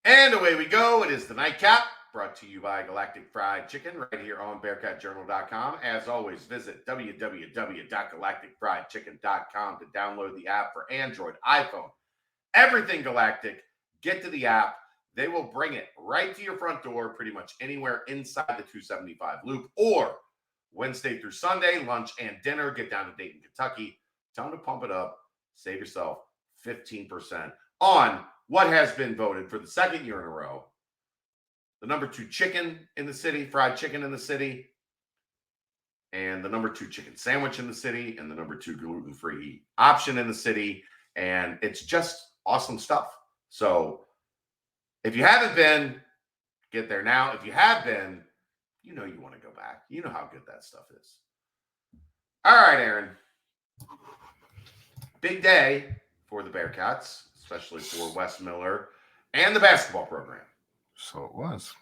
And away we go. It is the Nightcap, brought to you by Galactic Fried Chicken, right here on BearcatJournal.com. As always, visit www.galacticfriedchicken.com to download the app for Android, iPhone, everything Galactic. Get to the app. They will bring it right to your front door, pretty much anywhere inside the 275 loop, or Wednesday through Sunday, lunch and dinner. Get down to Dayton, Kentucky. Tell them to pump it up. Save yourself 15% on what has been voted for the second year in a row the number 2 chicken in the city, fried chicken in the city, and the number 2 chicken sandwich in the city, and the number 2 gluten-free option in the city. And it's just awesome stuff. So if you haven't been, get there now. If you have been, you know you want to go back. You know how good that stuff is. All right, Aaron. Big day for the Bearcats, especially for Wes Miller and the basketball program. So it was.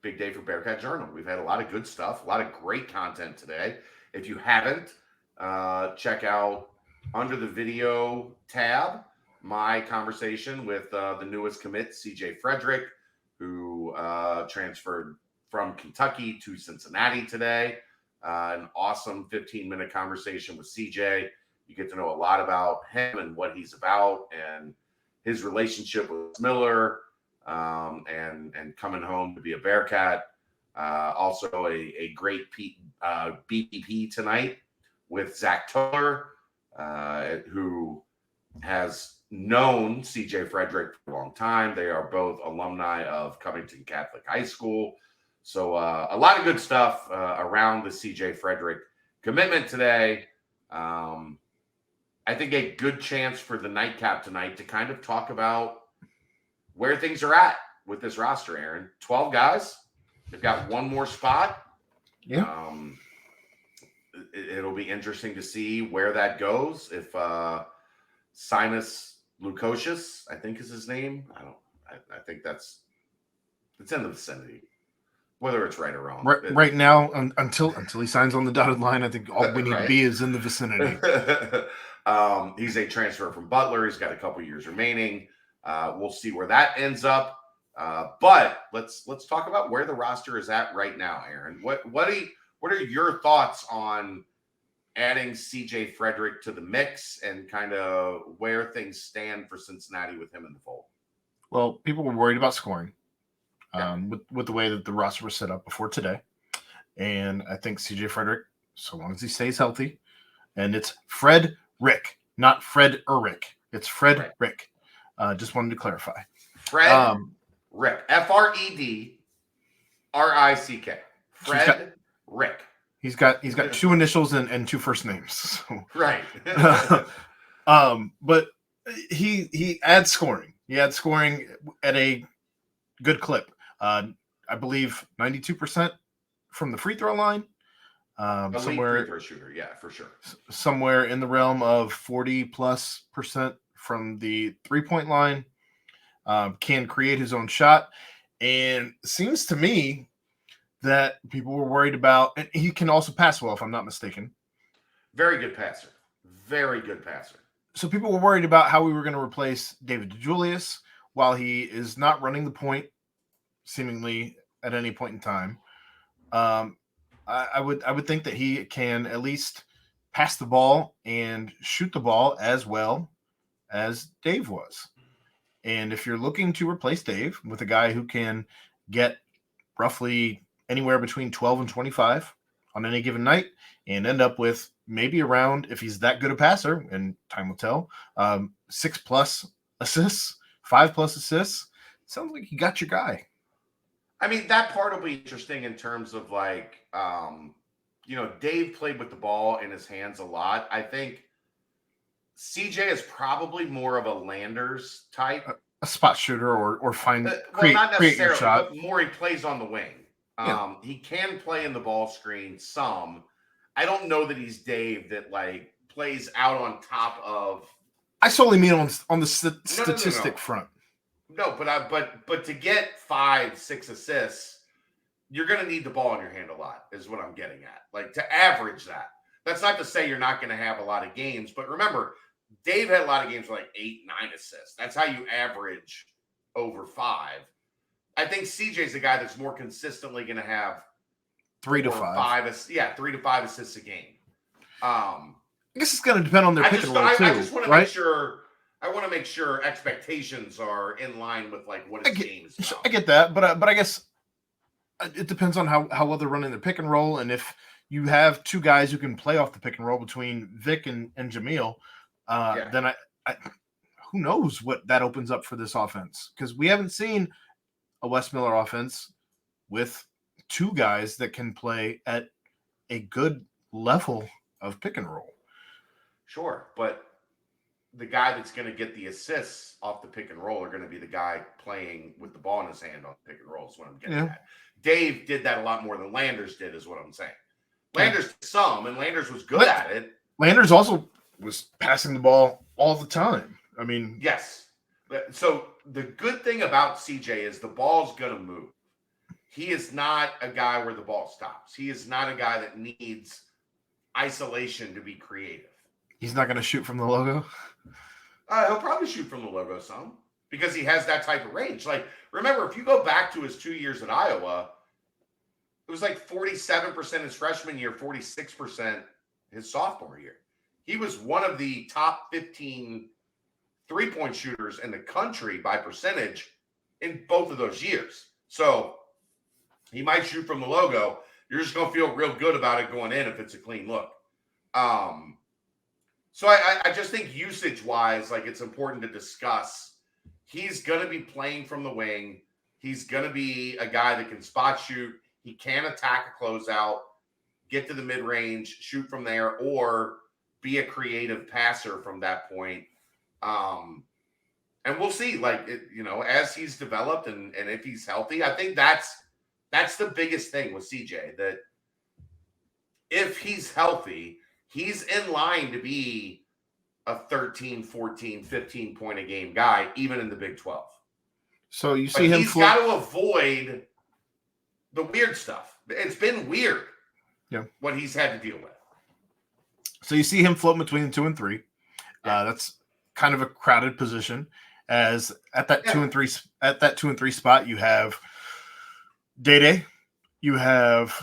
Big day for Bearcat Journal. We've had a lot of good stuff, a lot of great content today. If you haven't, check out under the video tab my conversation with the newest commit, CJ Fredrick, who transferred from Kentucky to Cincinnati today. An awesome 15-minute conversation with CJ. You get to know a lot about him and what he's about and his relationship with Miller and coming home to be a Bearcat. Also a great BPP tonight with Zach Toller, who has known CJ Fredrick for a long time. They are both alumni of Covington Catholic High School. So a lot of good stuff around the CJ Fredrick commitment today. I think a good chance for the Nightcap tonight to kind of talk about where things are at with this roster, Aaron. 12 guys. They've got one more spot. Yeah. It'll be interesting to see where that goes. If Sinus Lukosius, I think is his name. I think it's in the vicinity. Whether it's right or wrong. Right now, until he signs on the dotted line, I think all we need to be is in the vicinity. He's a transfer from Butler. He's got a couple years remaining. We'll see where that ends up. But let's talk about where the roster is at right now, Aaron. What are your thoughts on adding CJ Fredrick to the mix and kind of where things stand for Cincinnati with him in the fold? Well, people were worried about scoring. With the way that the roster was set up before today. And I think CJ Fredrick, so long as he stays healthy, and it's Fred Rick, not Fred Rick. It's Fred Rick. Just wanted to clarify. Fred Rick. Fredrick. Fred Rick. He's got 2 initials and 2 first names. So. Right. But he adds scoring. He adds scoring at a good clip. I believe 92% from the free throw line. Somewhere free throw shooter, yeah, for sure. Somewhere in the realm of 40+% from the 3-point line. Can create his own shot, and seems to me that people were worried about. And he can also pass well, if I'm not mistaken. Very good passer. Very good passer. So people were worried about how we were going to replace David DeJulius while he is not running the point. Seemingly at any point in time, I would think that he can at least pass the ball and shoot the ball as well as Dave was. And if you're looking to replace Dave with a guy who can get roughly anywhere between 12 and 25 on any given night and end up with maybe around, if he's that good a passer, and time will tell, 6+ assists, 5+ assists, sounds like you got your guy. I mean, that part will be interesting in terms of Dave played with the ball in his hands a lot. I think CJ is probably more of a Landers type. A spot shooter or find not necessarily, create your shot. But more he plays on the wing. He can play in the ball screen some. I don't know that he's Dave that plays out on top of. I solely mean on the statistic front. No, but to get 5-6 assists, you're going to need the ball in your hand a lot, is what I'm getting at. To average that. That's not to say you're not going to have a lot of games, but remember, Dave had a lot of games with 8-9 assists. That's how you average over 5. I think CJ's a guy that's more consistently going to have 3 to 5. 3 to 5 assists a game. I guess it's going to depend on their pick and roll too. I just want to right? make sure. I want to make sure expectations are in line with like what his game is about. I get that, but I guess it depends on how well they're running their pick and roll, and if you have 2 guys who can play off the pick and roll between Vic and Jamil, then I who knows what that opens up for this offense, because we haven't seen a Wes Miller offense with 2 guys that can play at a good level of pick and roll. Sure, but the guy that's going to get the assists off the pick and roll are going to be the guy playing with the ball in his hand on pick and roll is what I'm getting at. Dave did that a lot more than Landers did, is what I'm saying. Landers did some, and Landers was good at it. Landers also was passing the ball all the time. I mean, yes. So the good thing about CJ is the ball's going to move. He is not a guy where the ball stops. He is not a guy that needs isolation to be creative. He's not going to shoot from the logo? He'll probably shoot from the logo some because he has that type of range. Like, remember, if you go back to his 2 years at Iowa, it was like 47% his freshman year, 46% his sophomore year. He was one of the top 15 three-point shooters in the country by percentage in both of those years. So he might shoot from the logo. You're just going to feel real good about it going in if it's a clean look. So I just think usage-wise, like, it's important to discuss. He's going to be playing from the wing. He's going to be a guy that can spot shoot. He can attack a closeout, get to the mid-range, shoot from there, or be a creative passer from that point. And we'll see, like, as he's developed and if he's healthy. I think that's the biggest thing with CJ, that if he's healthy, he's in line to be a 13, 14, 15 point a game guy, even in the Big 12. So you see him. He's got to avoid the weird stuff. It's been weird. Yeah. What he's had to deal with. So you see him floating between 2 and 3. Yeah. That's kind of a crowded position, as at that 2 and 3 spot, you have Day, you have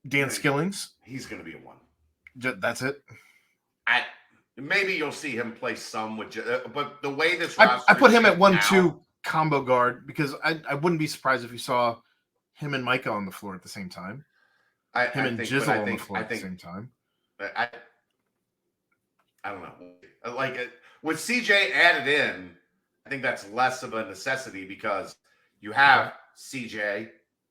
Dan Skillings. He's going to be a 1. That's it. Maybe you'll see him play some with, but the way this I put him at 1-2 combo guard, because I wouldn't be surprised if you saw him and Micah on the floor at the same time. Him and Jizzle on the floor at the same time. I don't know. Like, with CJ added in, I think that's less of a necessity, because you have CJ,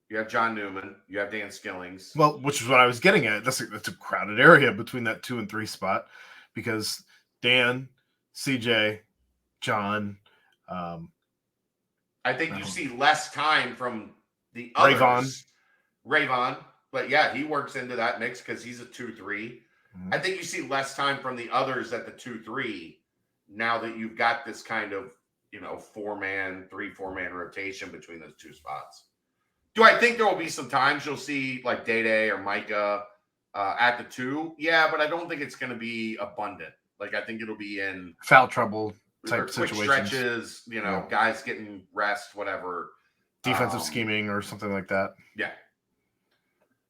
you have John Newman, you have Dan Skillings. Well, which is what I was getting at. That's a crowded area between that 2 and 3 spot, because Dan, CJ, John. I think you see less time from the others. Rayvon. But yeah, he works into that mix because he's a 2-3. Mm-hmm. I think you see less time from the others at the 2-3 now that you've got this kind of, 4-man rotation between those 2 spots. Do I think there will be some times you'll see like Day or Micah at the 2? Yeah, but I don't think it's going to be abundant. Like, I think it'll be in foul trouble type quick situations. Stretches, guys getting rest, whatever. Defensive scheming or something like that. Yeah.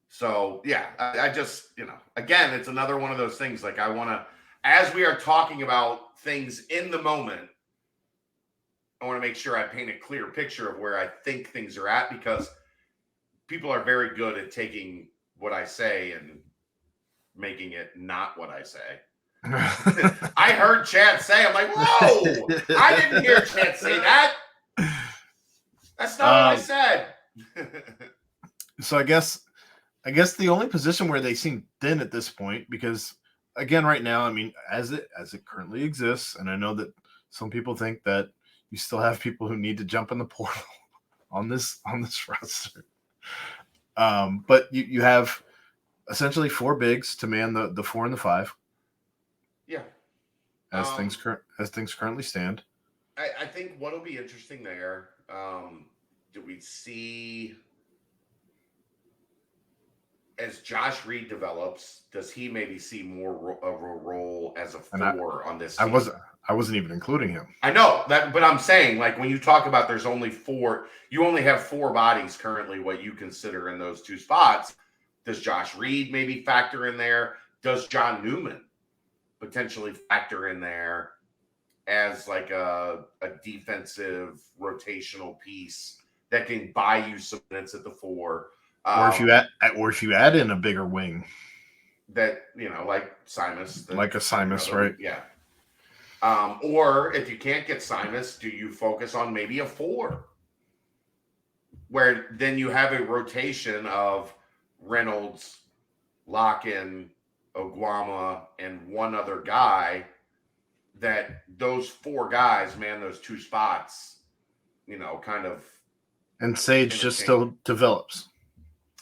So, yeah, I just, again, it's another one of those things. Like, I want to, as we are talking about things in the moment, I want to make sure I paint a clear picture of where I think things are at, because people are very good at taking what I say and making it not what I say. I heard Chad say, I'm like, whoa, I didn't hear Chad say that. That's not what I said. So I guess the only position where they seem thin at this point, because again, right now, I mean, as it currently exists, and I know that some people think that you still have people who need to jump in the portal on this roster. But you have essentially 4 bigs to man the 4 and the 5. Yeah. As things currently stand. I think what'll be interesting there, do we see, as Josh Reed develops, does he maybe see more of a role as a 4 on this team? I wasn't even including him. I know that, but I'm saying, like, when you talk about there's only 4, you only have 4 bodies currently, what you consider in those 2 spots. Does Josh Reed maybe factor in there? Does John Newman potentially factor in there as like a defensive rotational piece that can buy you some minutes at the 4? Or if you add in a bigger wing. That, like Simus. Like a Simus, right? Yeah. Or if you can't get Simus, do you focus on maybe a 4? Where then you have a rotation of Reynolds, Locken, Oguama, and one other guy, that those 4 guys man those 2 spots, kind of. And Sage just still develops.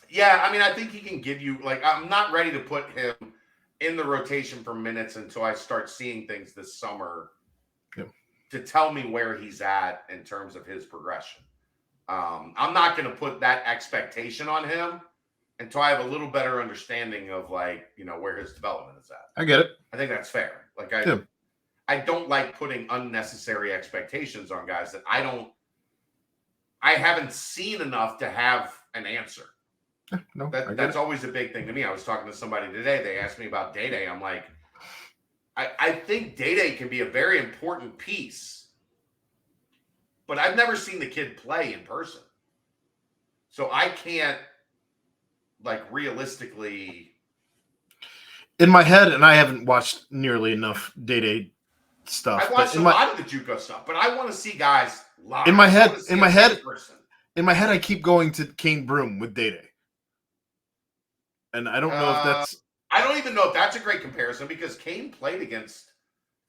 Yeah, I mean, I think he can give you, like, I'm not ready to put him in the rotation for minutes until I start seeing things this summer to tell me where he's at in terms of his progression. I'm not going to put that expectation on him until I have a little better understanding of, like, where his development is at. I get it. I think that's fair. Like, I don't like putting unnecessary expectations on guys that I haven't seen enough to have an answer. No, that's always a big thing to me. I was talking to somebody today. They asked me about Day-Day. I'm like, I think Day-Day can be a very important piece, but I've never seen the kid play in person. So I can't, like, realistically. In my head, and I haven't watched nearly enough Day-Day stuff. I've watched a lot of the JUCO stuff, but I want to see guys live. In my head, I keep going to Kane Broom with Day-Day. And I don't know if that's. I don't even know if that's a great comparison, because Kane played against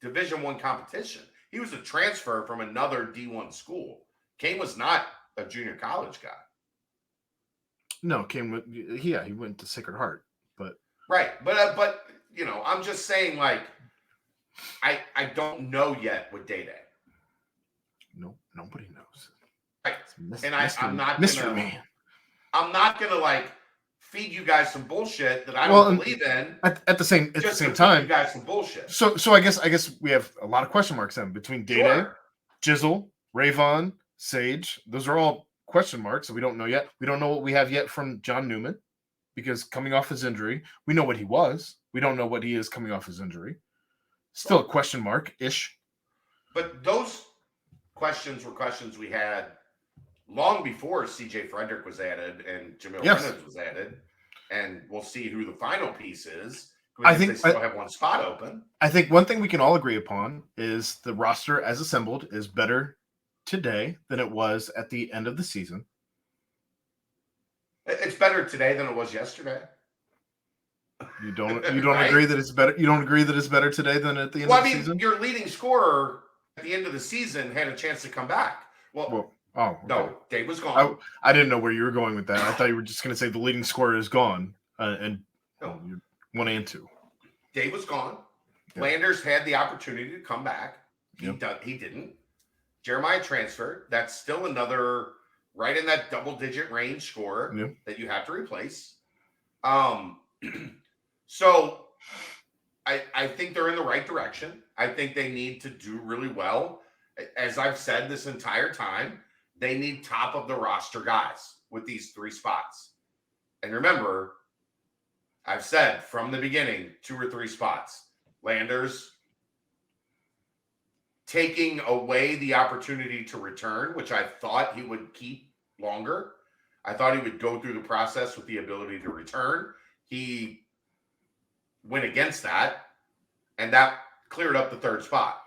Division I competition. He was a transfer from another D1 school. Kane was not a junior college guy. No, Kane. He went to Sacred Heart, but right. But I'm just saying, like, I don't know yet with Day-Day. No, nobody knows. Right. And I'm not gonna like feed you guys some bullshit that I don't believe in. At the same time, you guys some bullshit. So I guess we have a lot of question marks then between Day-Day, Jizzle, Rayvon, Sage. Those are all question marks, so we don't know yet. We don't know what we have yet from John Newman, because coming off his injury, we know what he was. We don't know what he is coming off his injury. Still a question mark-ish. But those questions were questions we had long before CJ Fredrick was added and Jamil Reynolds was added. And we'll see who the final piece is. I think they still have one spot open. I think one thing we can all agree upon is the roster as assembled is better today than it was at the end of the season. It's better today than it was yesterday. You don't right? agree that it's better? You don't agree that it's better today than at the end of the season? Your leading scorer at the end of the season had a chance to come back. Okay. No, Dave was gone. I didn't know where you were going with that. I thought you were just going to say the leading scorer is gone, and no. You're 1 and 2. Dave was gone. Yep. Landers had the opportunity to come back. He didn't. Jeremiah transferred. That's still another right in that double-digit range scorer that you have to replace. So I think they're in the right direction. I think they need to do really well. As I've said this entire time, they need top of the roster guys with these 3 spots. And remember, I've said from the beginning, 2 or 3 spots. Landers taking away the opportunity to return, which I thought he would keep longer. I thought he would go through the process with the ability to return. He went against that, and that cleared up the 3rd spot.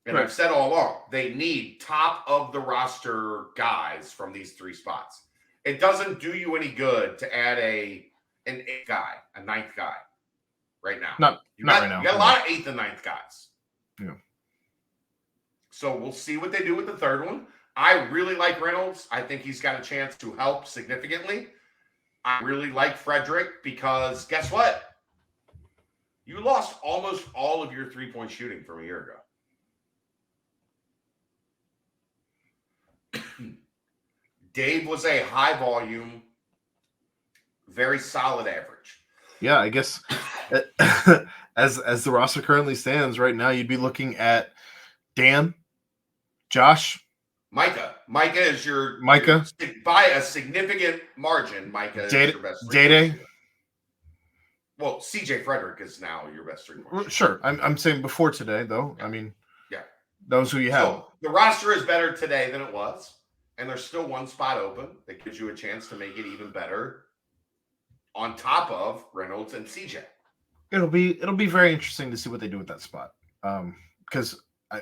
And I've said all along, they need top of the roster guys from these 3 spots. It doesn't do you any good to add an 8th guy, a 9th guy right now. Not right now. You got a lot of 8th and 9th guys. Yeah. So we'll see what they do with the 3rd one. I really like Reynolds. I think he's got a chance to help significantly. I really like Fredrick because guess what? You lost almost all of your 3-point shooting from a year ago. Dave was a high volume, very solid average. Yeah, I guess as the roster currently stands right now, you'd be looking at Dan, Josh, Micah is your by a significant margin. Micah is your best Day. Well, CJ Fredrick is now your best 3-point. Sure, I'm saying before today, though. Yeah. I mean, yeah, those who you have. So the roster is better today than it was, and there's still one spot open that gives you a chance to make it even better. On top of Reynolds and CJ, it'll be very interesting to see what they do with that spot. Because I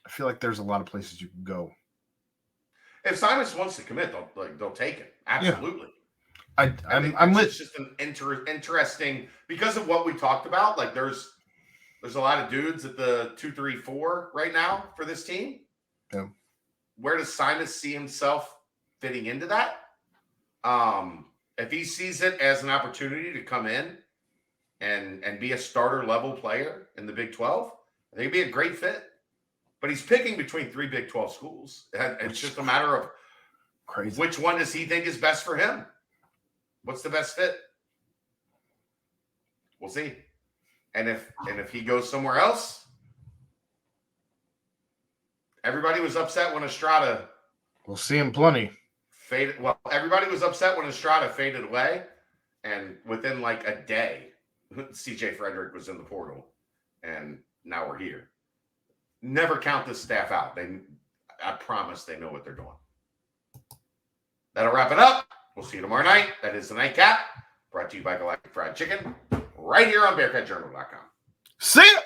feel like there's a lot of places you can go. If Simons wants to commit, they'll take it. Absolutely. Yeah. I'm lit. It's just an interesting because of what we talked about. Like there's a lot of dudes at the 2, 3, 4 right now for this team. Yeah. Where does Simons see himself fitting into that? If he sees it as an opportunity to come in and be a starter level player in the Big 12, I think it'd be a great fit. But he's picking between 3 Big 12 schools. It's just a matter of crazy. Which one does he think is best for him? What's the best fit? We'll see. And if he goes somewhere else, everybody was upset when Estrada. We'll see him plenty. Faded. Well, everybody was upset when Estrada faded away, and within like a day, CJ Fredrick was in the portal, and now we're here. Never count this staff out. I promise they know what they're doing. That'll wrap it up. We'll see you tomorrow night. That is the Nightcap, brought to you by Galactic Fried Chicken, right here on BearcatJournal.com. See ya!